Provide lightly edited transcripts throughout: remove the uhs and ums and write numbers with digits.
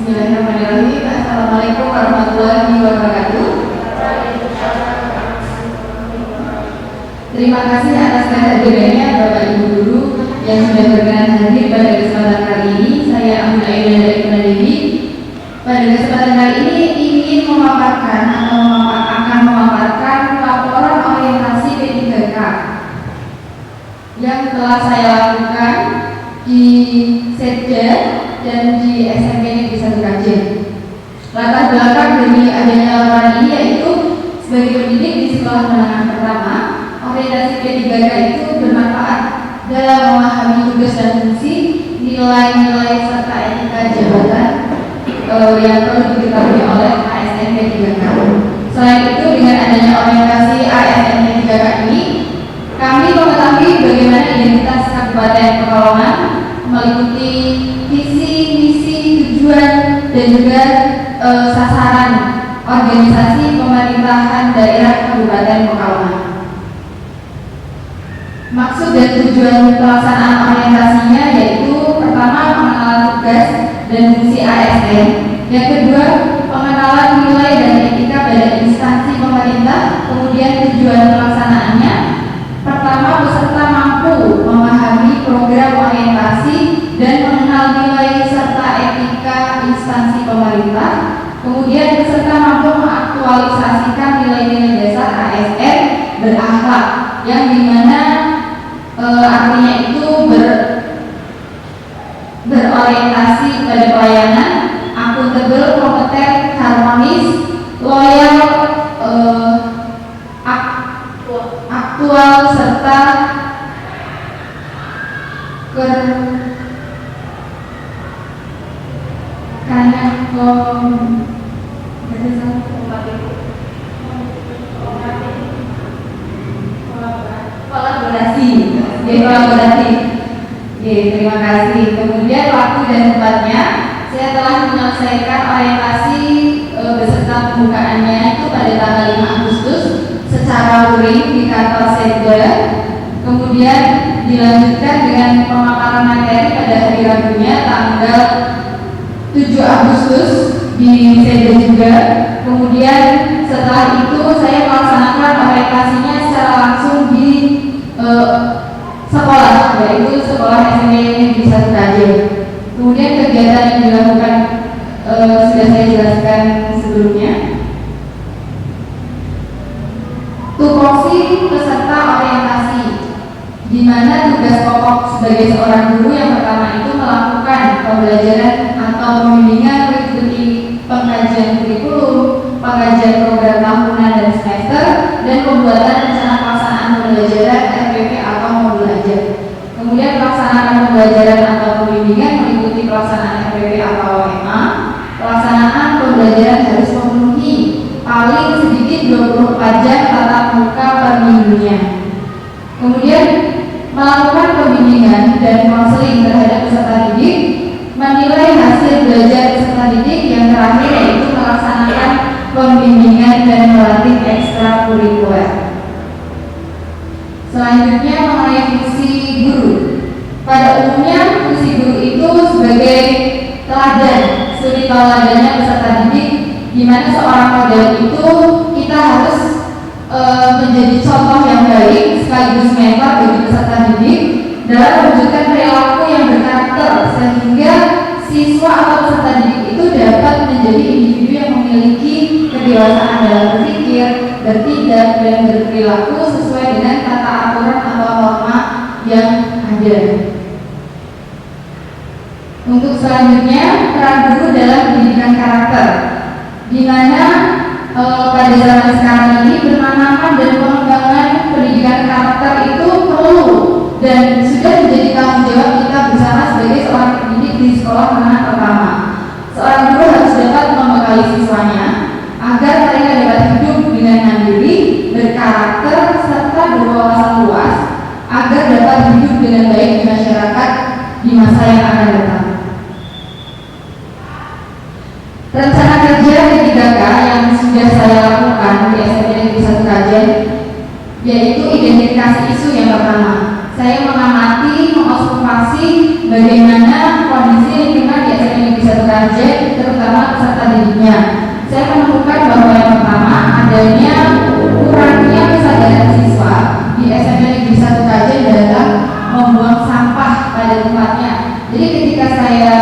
Bismillahirrahmanirrahim. Assalamualaikum warahmatullahi wabarakatuh. Terima kasih atas kehadirannya Bapak Ibu Guru yang sudah berkenan hadir pada kesempatan kali ini. Saya Amina Aina dari Dewi. Pada kesempatan kali ini ingin memaparkan akan memaparkan laporan orientasi P3K yang telah saya lakukan di Setda dan di SMP Negeri 1 Kajen. Latar belakang dari adanya laporan ini yaitu sebagai pendidik di sekolah menengah pertama, orientasi P3K itu bermanfaat dalam memahami tugas dan fungsi, nilai-nilai serta etika jabatan yang perlu diketahui oleh ASN P3K. Selain itu, dengan adanya orientasi ASN P3K ini, kami mengetahui bagaimana identitas Kabupaten Pekalongan meliputi visi, misi, tujuan, dan juga sasaran organisasi pemerintahan daerah Kabupaten Pekalongan. Maksud dan tujuan pelaksanaan orientasinya yaitu pertama, pengenalan tugas dan fungsi ASN, yang kedua, pengenalan nilai dan etika pada instansi pemerintah, kemudian tujuan pelaksanaannya, pertama, peserta mampu memahami program orientasi dan mengenal nilai serta etika instansi pemerintah, kemudian peserta mampu mengaktualisasikan nilai-nilai dasar ASN berakhlak, yang dimana artinya itu berorientasi pada pelayanan, akuntabel, kompeten, harmonis, loyal, aktual, serta kolaborasi. Terima kasih. Kemudian waktu dan tempatnya, saya telah menyelesaikan orientasi beserta pembukaannya itu pada tanggal 5 Agustus secara luring di kantor Setda. Kemudian dilanjutkan dengan pemaparan materi pada hari Rabunya tanggal 7 Agustus di Setda juga. Kemudian setelah itu saya melaksanakan orientasinya secara langsung di sekolah, yaitu sekolah SMP Negeri 1 Kajen. Kemudian kegiatan yang dilakukan sudah saya jelaskan sebelumnya. Tupoksi peserta orientasi, di mana tugas pokok sebagai seorang guru yang pertama itu melakukan pembelajaran atau pembimbingan mengikuti pengkajian kurikulum, pengkajian program tahunan dan semester, dan pembuatan rencana pelaksanaan pembelajaran RPP atau modul ajar. Kemudian pelaksanaan pembelajaran atau pembimbingan mengikuti pelaksanaan RPP atau OMA. Pelaksanaan pembelajaran harus memenuhi paling sedikit 24 jam tatap muka per minggunya. Kemudian melakukan pembimbingan dan konseling terhadap peserta didik, menilai hasil belajar peserta didik, yang terakhir yaitu melaksanakan pembimbingan dan melatih ekstrakurikuler. Selanjutnya mengenai fungsi guru. Pada umumnya fungsi guru itu sebagai teladan, suri teladannya peserta didik, di mana seorang model itu kita harus menjadi contoh yang baik sekaligus mentor bagi peserta didik dalam mewujudkan perilaku yang berkarakter, sehingga siswa atau peserta didik itu dapat menjadi individu yang memiliki kedewasaan dalam berpikir, bertindak, dan berperilaku sesuai dengan tata aturan atau norma yang ada. Untuk selanjutnya, peran guru dalam pendidikan karakter, di mana pada zaman sekarang ini bermanfaat dan pengembangan pendidikan karakter itu perlu dan sudah menjadi tanggung jawab kita bersama sebagai seorang pendidik di sekolah menengah pertama. Seorang guru harus dapat membekali siswanya agar mereka dapat hidup dengan mandiri, berkarakter, serta berwawasan luas, agar dapat hidup dengan baik di masyarakat di masa yang akan datang. Rencana kerja P3K yang sudah saya lakukan di SMP Negeri 1 Kajen yaitu identifikasi isu yang pertama. Saya mengamati, mengobservasi bagaimana kondisi lingkungan di SMP Negeri 1 Kajen, terutama tempatnya. Jadi ketika saya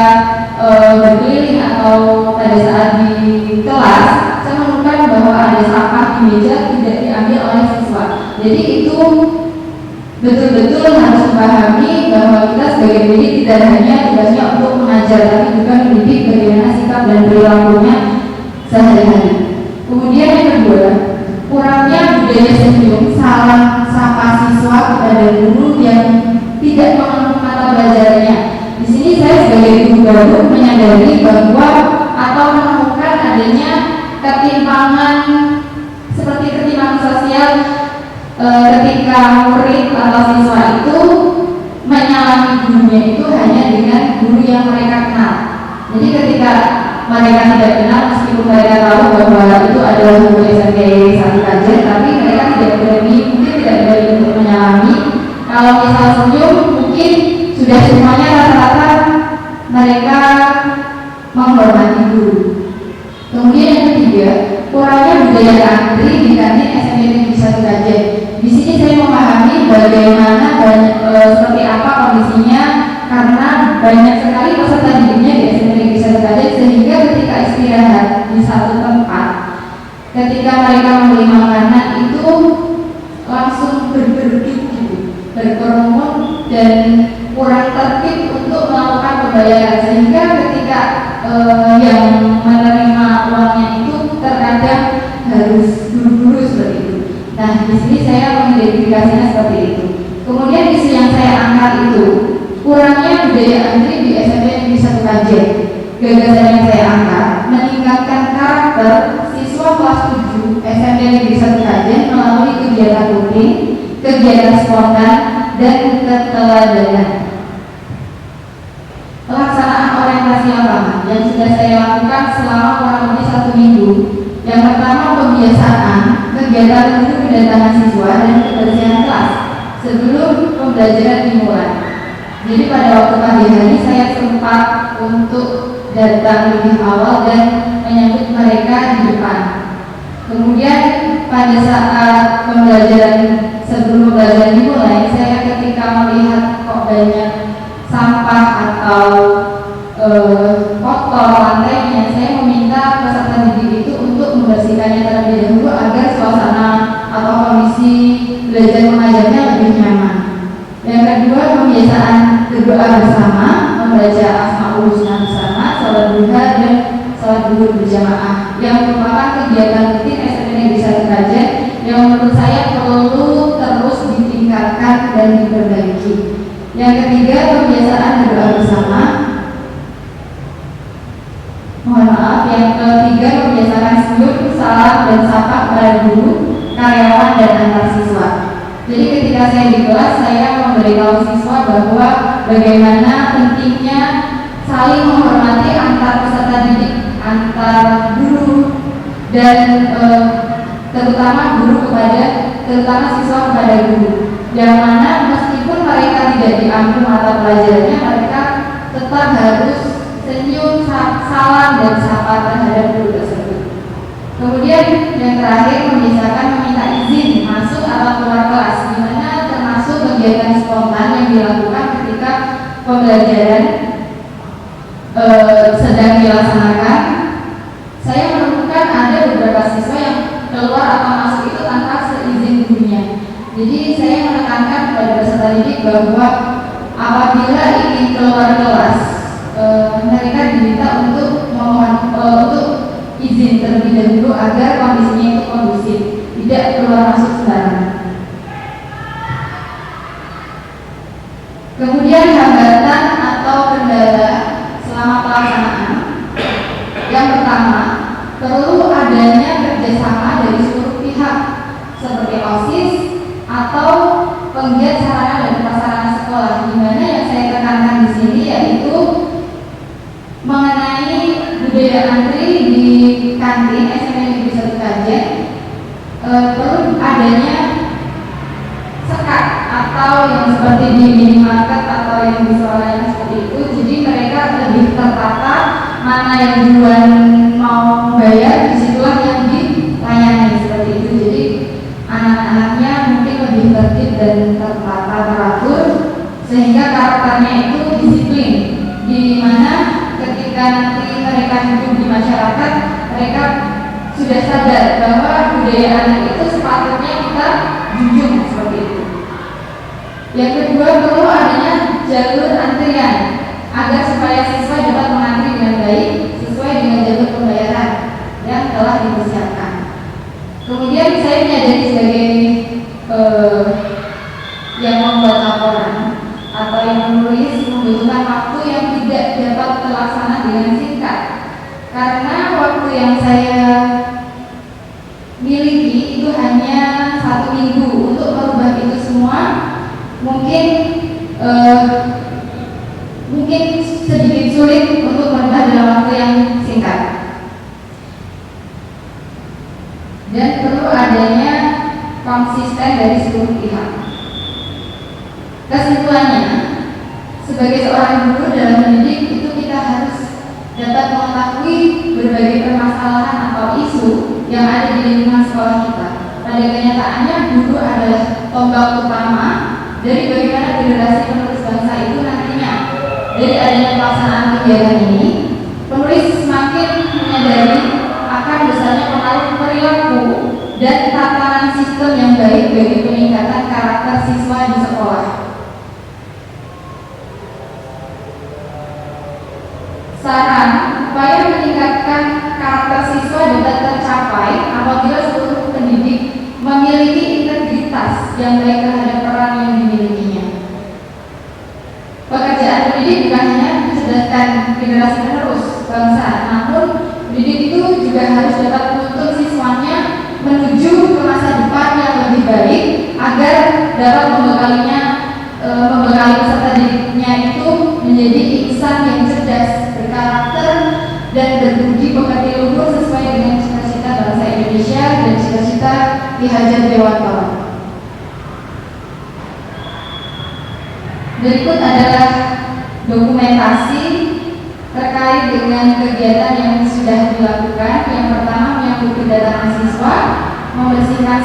berkeliling atau pada saat di kelas, saya menemukan bahwa ada sampah di meja tidak diambil oleh siswa. Jadi itu betul-betul harus memahami bahwa kita sebagai pendidik tidak hanya tugasnya untuk mengajar, tapi juga mendidik bagaimana sikap dan perilakunya sehari-hari. Kemudian yang kedua, kurangnya budaya senyum salam sapa siswa kepada guru yang tidak mengenal mata belajarnya. Di sini saya sebagai guru baru menyadari bahwa atau menemukan adanya ketimpangan seperti ketimpangan sosial ketika murid atau siswa itu menyalami gurunya itu hanya dengan guru yang mereka kenal. Jadi ketika mereka tidak kenal, meskipun mereka tahu bahwa itu adalah guru SMP 1 Kajen, tapi mereka tidak berani, mungkin tidak berani untuk menyalami. Kalau misal senyum, mungkin sudah semuanya rata-rata mereka menghormati guru. Kemudian yang ketiga, kurangnya budaya antri di kantin SMP Negeri 1 Kajen. Di sini saya memahami bagaimana seperti apa kondisinya, karena banyak sekali peserta didiknya di SMP Negeri 1 Kajen, sehingga ketika istirahat di satu tempat, ketika mereka membeli makanan itu langsung berkerumun dan kurang tertib untuk melakukan pembayaran, sehingga ketika yang menerima uangnya itu terkadang harus buru-buru seperti itu. Nah, di sini saya mengidentifikasinya seperti itu. Kemudian isu yang saya angkat itu kurangnya budaya antri di SMP Negeri 1 Kajen. Gagasan yang saya angkat meningkatkan karakter siswa kelas 7 SMP Negeri 1 Kajen melalui kegiatan rutin, kegiatan spontan, dan keteladanan. Pelaksanaan orientasi lapangan yang sudah saya lakukan selama kurang lebih 1 minggu. Yang pertama, pembiasaan kegiatan guru kedatangan siswa dan kebersihan kelas sebelum pembelajaran dimulai. Jadi pada waktu pagi hari saya sempat untuk datang lebih awal dan menyambut mereka di depan. Kemudian pada saat pembelajaran sebelum pembelajaran dimulai, saya ketika melihat kok banyak sampah atau kotor lantainya, saya meminta peserta didik itu untuk membersihkannya terlebih dahulu agar suasana atau kondisi belajar mengajarnya lebih nyaman. Yang kedua, pembiasaan berdoa bersama, membaca Asmaul Husna bersama, salat duha dan salat zuhur berjamaah, yang merupakan kegiatan rutin SMP Negeri 1 Kajen yang menurut saya perlu terus ditingkatkan dan diperbaiki. Yang ketiga, pembiasaan berdoa bersama. Yang ketiga, membiasakan senyum, salam, dan sapa kepada guru, karyawan, dan antar siswa. Jadi ketika saya di kelas, saya memberitahu siswa bahwa bagaimana pentingnya saling menghormati antar peserta didik, antar guru, dan terutama siswa kepada guru. Yang mana meskipun mereka tidak diambil mata pelajarannya, mereka tetap harus senyum, salam, dan sapa terhadap guru tersebut. Kemudian yang terakhir, membiasakan meminta izin masuk atau keluar kelas, di mana termasuk kegiatan spontan yang dilakukan ketika pembelajaran sedang dilaksanakan. Saya menemukan ada beberapa siswa yang keluar atau masuk itu tanpa seizin gurunya. Jadi saya menekankan kepada peserta didik bahwa apabila ingin keluar kelas, mereka diminta untuk untuk izin terlebih dahulu agar kondisinya itu kondusif, tidak keluar masuk sembarangan. Kemudian hambatan atau kendala selama pelaksanaan. Yang pertama, perlu adanya kerjasama dari seluruh pihak seperti OSIS atau penggiat sarana dan prasarana sekolah. Di mana yang saya tekankan di sini yaitu mengenai budaya antri di kantin SMP Negeri 1 Kajen, perlu adanya sekat atau yang seperti di minimarket atau yang di sekolah seperti itu. Jadi mereka lebih tertata, mana yang duluan mau bayar, disitulah yang dilayani seperti itu. Jadi anak-anaknya mungkin lebih tertib dan tertata teratur, sehingga karakternya itu disiplin, di mana ketika nanti mereka hidup di masyarakat, mereka sudah sadar bahwa budaya anak itu sepatutnya kita junjung seperti itu. Yang kedua, perlu adanya jalur antrian agar supaya siswa dapat mengantri dengan baik sesuai dengan jalur pembayaran yang telah dipersiapkan. Kemudian saya menyadari sebagai yang membuat laporan atau yang menulis membutuhkan waktu yang tidak dapat terlaksana dengan singkat, karena waktu yang saya miliki itu hanya 1 minggu untuk merubah itu semua. Mungkin sedikit sulit untuk merubah dalam waktu yang singkat, dan perlu adanya konsisten dari seluruh pihak. Kesimpulannya, sebagai seorang guru dalam mendidik itu kita harus dapat mengetahui berbagai permasalahan atau isu yang ada di lingkungan sekolah kita. Pada kenyataannya, guru adalah tonggak utama dari bagaimana generasi penerus bangsa itu nantinya. Dari adanya pelaksanaan kegiatan ini, penulis semakin menyadari akan besarnya pengaruh perilaku dan tatanan sistem yang baik bagi peningkatan karakter siswa di sekolah. Saran upaya meningkatkan karakter siswa dapat tercapai apabila seluruh pendidik memiliki integritas yang baik terhadap peran yang dimilikinya. Pekerjaan pendidik bukan hanya mencerdaskan generasi penerus bangsa, namun pendidik itu juga harus dapat menuntun siswanya menuju ke masa depan yang lebih baik agar dapat membekali peserta didiknya itu menjadi insan yang cerdas, berkarakter, dan berbudi pekerti luhur sesuai dengan cita-cita bangsa Indonesia dan cita-cita Ki Hajar Dewantara. Berikut adalah dokumentasi terkait dengan kegiatan yang sudah dilakukan. Yang pertama, menyambut kedatangan siswa, membersihkan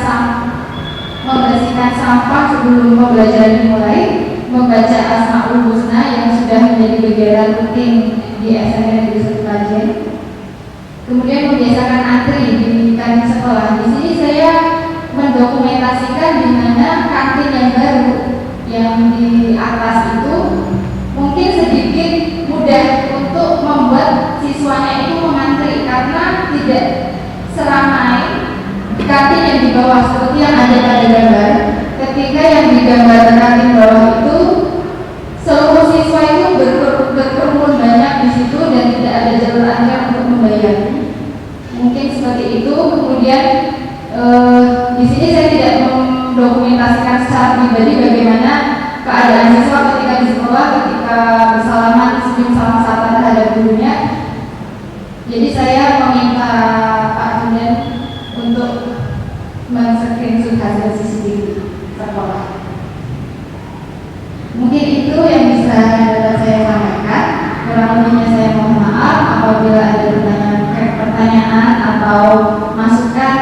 sampah sebelum pembelajaran dimulai, membaca Asmaul Husna yang sudah menjadi kegiatan rutin di SMK Negeri 1 Klajen. Kemudian membiasakan antri di kantin sekolah. Di sini saya mendokumentasikan di mana kantin yang baru yang di atas itu mungkin sedikit mudah untuk membuat siswanya itu mengantri karena tidak seramai kantin yang di bawah seperti yang ada pada gambar. Ketika yang digambar kantin bawah itu seluruh siswa itu berkerumun banyak di situ dan tidak ada jalur antrian untuk membayar. Mungkin seperti itu. Kemudian di sini saya tidak mendokumentasikan secara pribadi bagaimana keadaan siswa ketika di sekolah, ketika bersalaman senyum salam-salam terhadap gurunya. Jadi saya meminta Pak Junen untuk men-screenshot hasil CCTV sekolah. Mungkin itu yang bisa dapat saya sampaikan. Kurang lebihnya saya mohon maaf. Apabila ada pertanyaan atau masukan,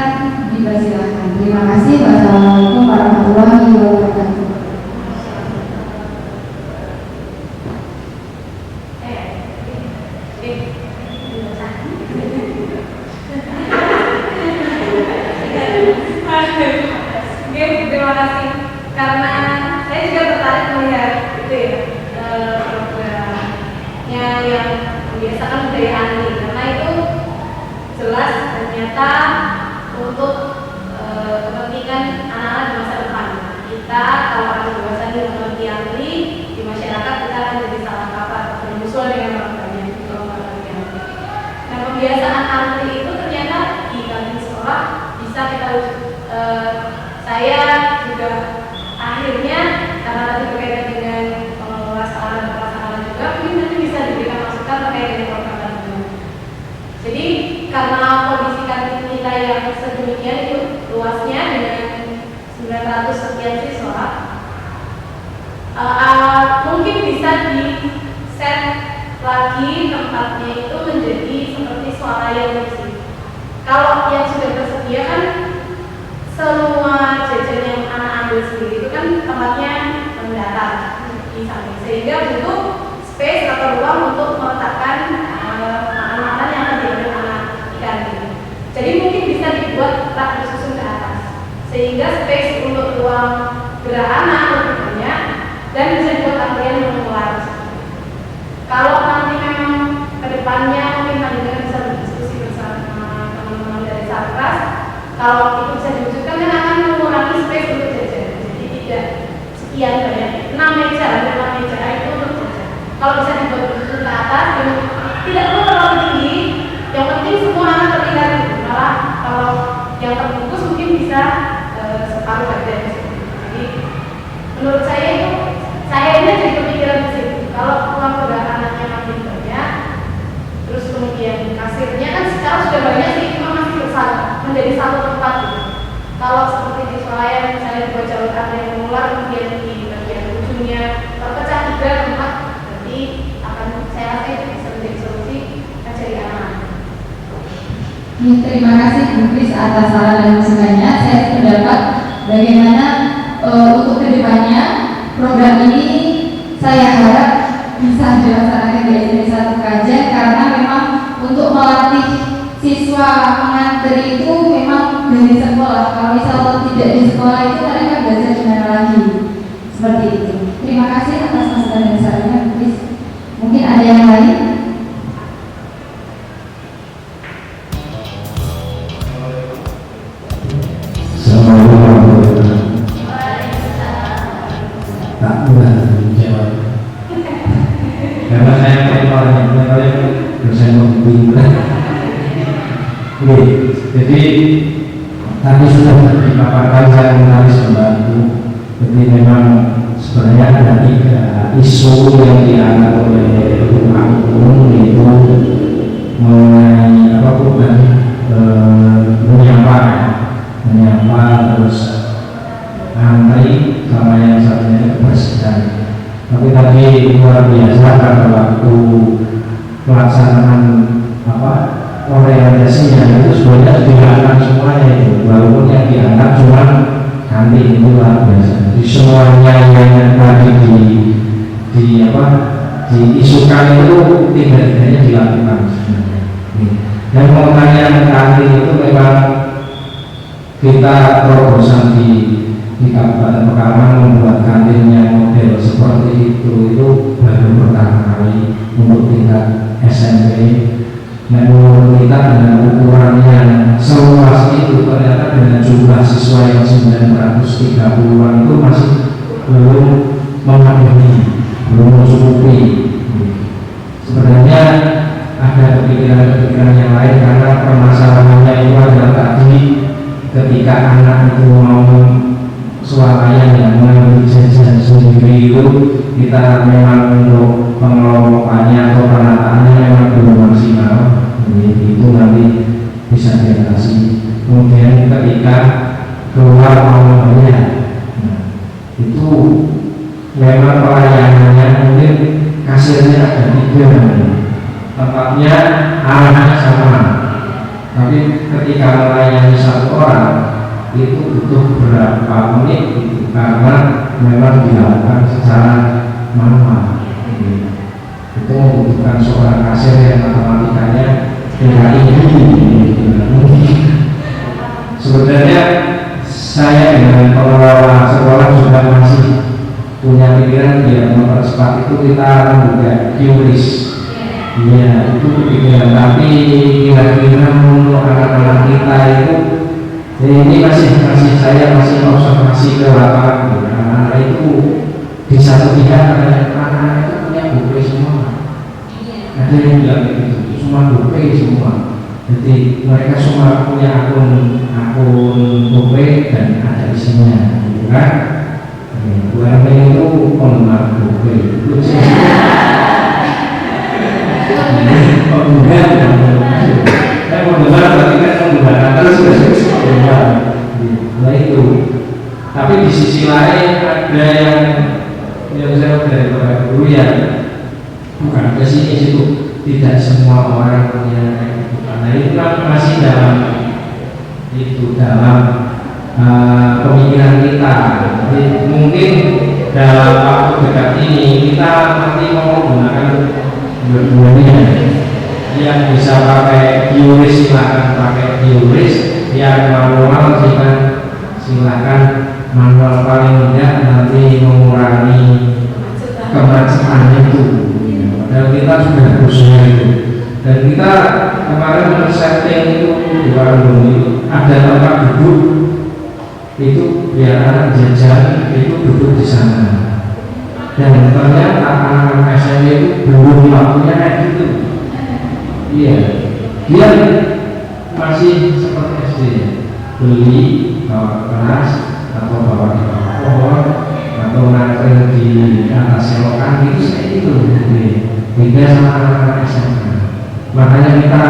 dipersilakan. Terima kasih. Wassalamualaikum warahmatullahi wabarakatuh. Terima kasih. Karena saya juga tertarik melihat itu ya, programnya yang membiasakan budaya antri, karena itu jelas ternyata untuk kepentingan anak-anak di masa depan. Kita kalau ada kebebasan di mengerti antri di masyarakat, kita akan jadi salah kaprah bermusuhan dengan orang banyak kalau mengerti antri. Nah, pembiasaan antri itu ternyata di kantin sekolah bisa kita saya juga akhirnya karena tadi berkaitan dengan pengelola sarana dan prasarana juga, mungkin nanti bisa diberikan masukan terkait dengan program ini. Jadi karena kondisi kantin kita yang sedemikian itu luasnya dengan 900 sekian siswa, mungkin bisa di set lagi tempatnya itu menjadi seperti swalayan bersih. Kalau yang sudah tersedia kan semua jajan yang anak ambil sendiri itu kan tempatnya mendatar di sana. sehingga butuh space atau ruang untuk meletakkan makanan yang akan diambil anak ikan ini. Jadi mungkin bisa dibuat rak disusun ke atas sehingga space untuk ruang gerak anak lebih banyak dan bisa dibuat antrian yang mengular. Kalau nanti memang kedepannya mungkin Panjenengan bisa berdiskusi bersama teman-teman dari Satgas, kalau itu bisa diwujudkan kan akan mengurangi space untuk jajan. Jadi tidak sekian banyak 6 meja itu untuk jajan. Kalau bisa dibuat begitu ke atas dan tidak perlu terlalu tinggi, yang penting semua anak terlihat gitu. Malah kalau yang terbungkus mungkin bisa separuh badan. Jadi menurut saya itu saya ini jadi kepikiran di sini. Kalau ruang gerak anaknya makin banyak, terus kemudian kasirnya kan sekarang sudah banyak sih, cuma masih besar menjadi satu tempat gitu. Kalau seperti di Swalayan misalnya dibuat jalur antrian mengular, kemudian di bagian ujungnya terpecah 3 tempat, berarti akan saya rasa itu bisa menjadi solusi ngajari anak. Terima kasih Bu Kris atas saran dan masukannya. Saya sependapat bagaimana untuk kedepannya program ini saya harap bisa dilaksanakan di SD 1 Kajen, karena memang untuk melatih siswa mengantri itu memang dari sekolah. Kalau misalnya tidak di sekolah itu mereka belajar di mana lagi, seperti itu. Terima kasih atas masukan dan sarannya Bu Kris. Mungkin ada yang lain? Tak mudah menjawab karena saya paling dosen pembimbing. Jadi tadi sudah dipaparkan, saya menulis membantu. Jadi memang sebenarnya ada 3 isu yang diangkat oleh rumah umum, yaitu mengenai perubahan menyapa terus antri sama yang satunya kebersihan. Tapi tadi luar biasa pada waktu pelaksanaan orientasinya itu sebenarnya diangkat semuanya itu, walaupun yang diangkat cuma nanti itu luar biasa. Jadi semuanya yang tadi diisukan itu tidak-tidaknya dilakukan sebenarnya. Dan pertanyaan tadi itu memang kita terobosan di Kabupaten Pekalongan membuat kantinnya model seperti itu baru pertama kali untuk tingkat SMP. Dan menurut kita dengan ukuran yang seluas itu, ternyata dengan jumlah siswa yang 930-an itu masih belum memenuhi, belum mencukupi. Sebenarnya ada kepikiran-kepikiran yang lain, karena permasalahannya itu adalah tadi ketika anak itu mau swalayan yang mengambil jajan sendiri itu, kita memang untuk pengelompokannya atau penataannya memang belum maksimal. Jadi itu nanti bisa diatasi. Kemudian ketika keluar mau bayar, itu memang pelayanannya mungkin kasirnya ada 3, tempatnya arahnya sama, tapi ketika melayani 1 orang itu butuh berapa menit gitu, karena memang dilakukan secara manual. Itu membutuhkan seorang kasir yang matematikanya ini. Sebenarnya saya dengan pengelola sekolah juga masih punya pikiran biar mempercepat itu kita membuka QRIS. Iya, itu pikiran, tapi kira-kira untuk anak-anak kita itu ini saya masih observasi ke lapangan. Anak-anak itu di satu pihak anak-anak itu punya buku semua. Ada yang bilang begitu, semua buku semua. Jadi mereka semua punya akun buku dan ada isinya, gitu kan? Bukan itu penggemar buku. Penggemar berarti kan menggunakan terus. Nah itu. Tapi di sisi lain ada yang saya dari Bapak Guru ya, bukan ke sini situ, tidak semua orang punya kehidupan. Nah itu kan masih dalam pemikiran kita. Jadi mungkin dalam waktu dekat ini kita nanti mau menggunakan dua-duanya. Yang bisa pakai QRIS silahkan pakai QRIS, yang manual silahkan manual, paling tidak nanti mengurangi kemacetan itu. Dan kita sudah berusaha itu, dan kita kemarin men-setting itu di warung itu ada tempat duduk itu biar anak jajan itu duduk di sana, dan ternyata anak-anak SMP itu belum waktunya kayak gitu. Iya, dia masih seperti SD, beli bawa kelas atau bawa di bawah pohon atau nangkring di atas selokan gitu, kayak gitu. Beda sama anak-anak SMA. Makanya kita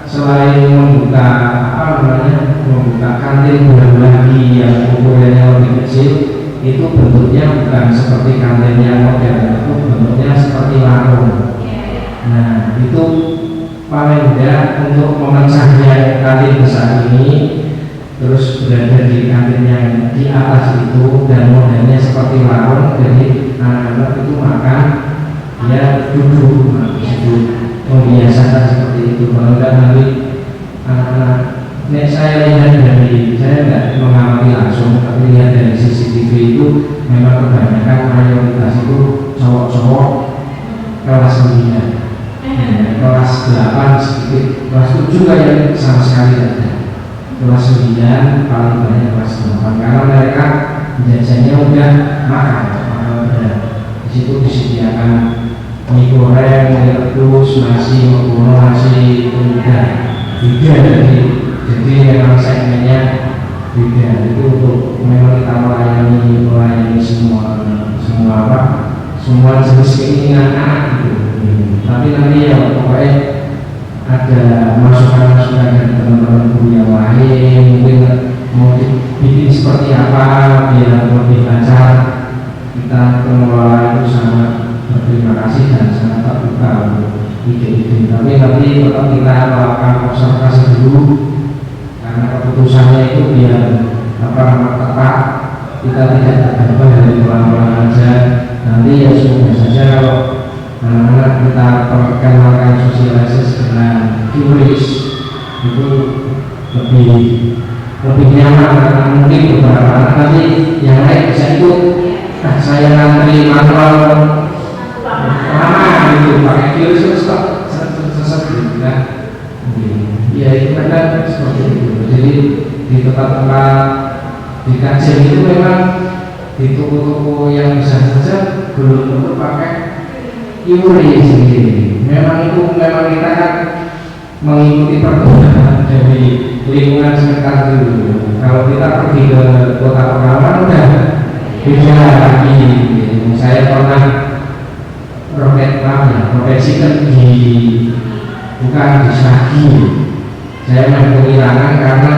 selain membuka membuka kantin bulan-bulan yang ukurannya lebih kecil, itu bentuknya bukan seperti kantin yang modern, itu bentuknya seperti warung. Nah, itu paling tidak untuk memecahnya kantin besar ini, terus berada di kantin yang di atas itu dan modelnya seperti warung, jadi anak-anak itu makan ya duduk di situ, membiasakan seperti itu. Kalau enggak nanti anak-anak, saya lihat dari, saya tidak mengamati langsung, tapi lihat dari CCTV itu memang kebanyakan mayoritas itu cowok-cowok kelas 9. Kelas 8 sedikit, kelas 7 yang sama sekali tidak ada. Kelas 9 paling banyak kelas 8 karena mereka jajannya udah makan udah. Di situ disediakan mie goreng, mie rebus, nasi mengkono, nasi udah beda, jadi memang segmennya beda. Itu untuk memang kita melayani semua jenis keinginan anak gitu. Tapi nanti ya pokoknya ada masukan-masukan dari teman-teman guru yang lain, mungkin mau dibikin seperti apa biar lebih lancar, kita pengelola itu sangat berterima kasih dan sangat terbuka untuk ide-ide. Tapi nanti tetap kita melakukan observasi dulu, karena keputusannya itu biar tepat, kita tidak tergabah dari pelan-pelan aja. Nanti ya semoga saja kalau anak-anak kita perkenalkan sosialisasi dengan QRIS itu lebih nyaman, karena mungkin beberapa anak nanti yang lain bisa ikut. Saya ngantri manual lama gitu, pakai QRIS sesat gitu kan. Ya itu kan seperti itu. Jadi di tempat-tempat di kajian itu memang di toko-toko yang bisa saja belum tentu pakai QRIS sendiri. Memang kita kan mengikuti perkembangan dari lingkungan sekitar dulu. Kalau kita pergi ke kota Pekalongan udah beda lagi. Saya pernah roket chicken bukan di Sagi. Saya main pengilangan karena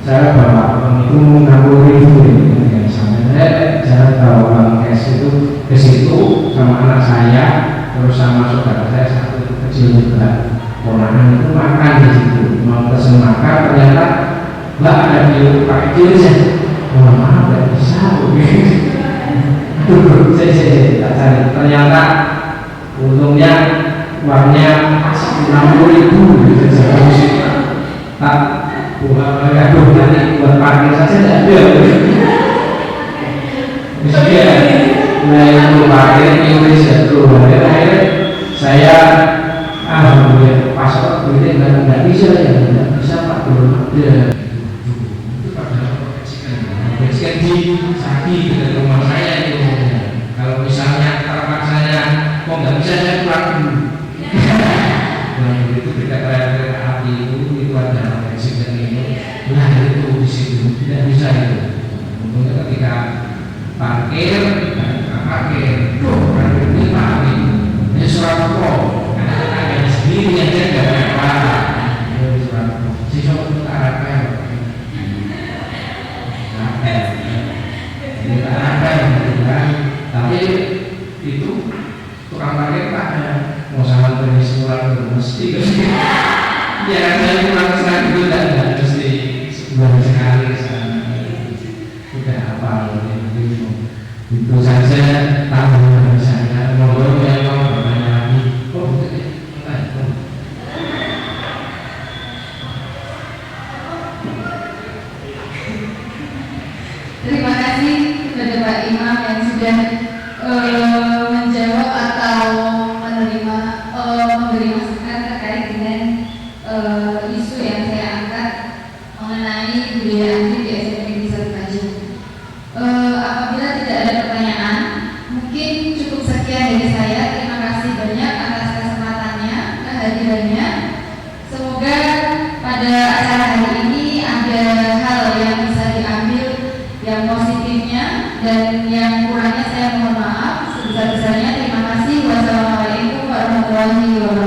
saya bawa uang itu 60.000 saya jalan bawa uang cash itu ke situ sama anak saya, terus sama saudara saya satu kecil juga, ponakan itu makan di situ, mau pesen makan ternyata nggak ada di pakai QRIS ya. Mohon maaf nggak bisa. Saya tak cari, ternyata untungnya uangnya 60.000 gitu. Tak aduh nanti buat parkir saja tidak ada. Misalnya mulai parkir QRIS ya tuh, akhirnya saya paspor duitnya nggak bisa ya, nggak bisa Pak, belum ada. Itu padahal kejikan di Saki dekat rumah saya itu. Kalau misalnya terpaksanya kok nggak bisa, saya pulang dulu. Nah itu dekat kereta api itu ada kejikan ini. Nah itu di situ tidak bisa itu. Untungnya ketika parkir, parkir ini parkir ini surat kok ada sendiri aja nggak apa-apa. Si cowok itu arahkan, ini arahkan, tapi itu tukang parkir tak ada mau sama jenis surat mesti ya saya kurang serang itu tidak mesti sebulan sekali udah apa Itu saja tambahan dari saya. Monggo yang mau bertanya lagi. Oh, Terima kasih kepada Pak Imam yang sudah menjawab atau menerima memberi masukan terkait dengan isu yang saya angkat mengenai budaya anti di SMP di Sarikajo. Apabila tidak ada pertanyaan, mungkin cukup sekian dari saya. Terima kasih banyak atas kesempatannya, kehadirannya. Semoga pada acara hari ini ada hal yang bisa diambil yang positifnya, dan yang kurangnya saya mohon maaf sebesar-besarnya. Terima kasih. Wassalamualaikum warahmatullahi wabarakatuh.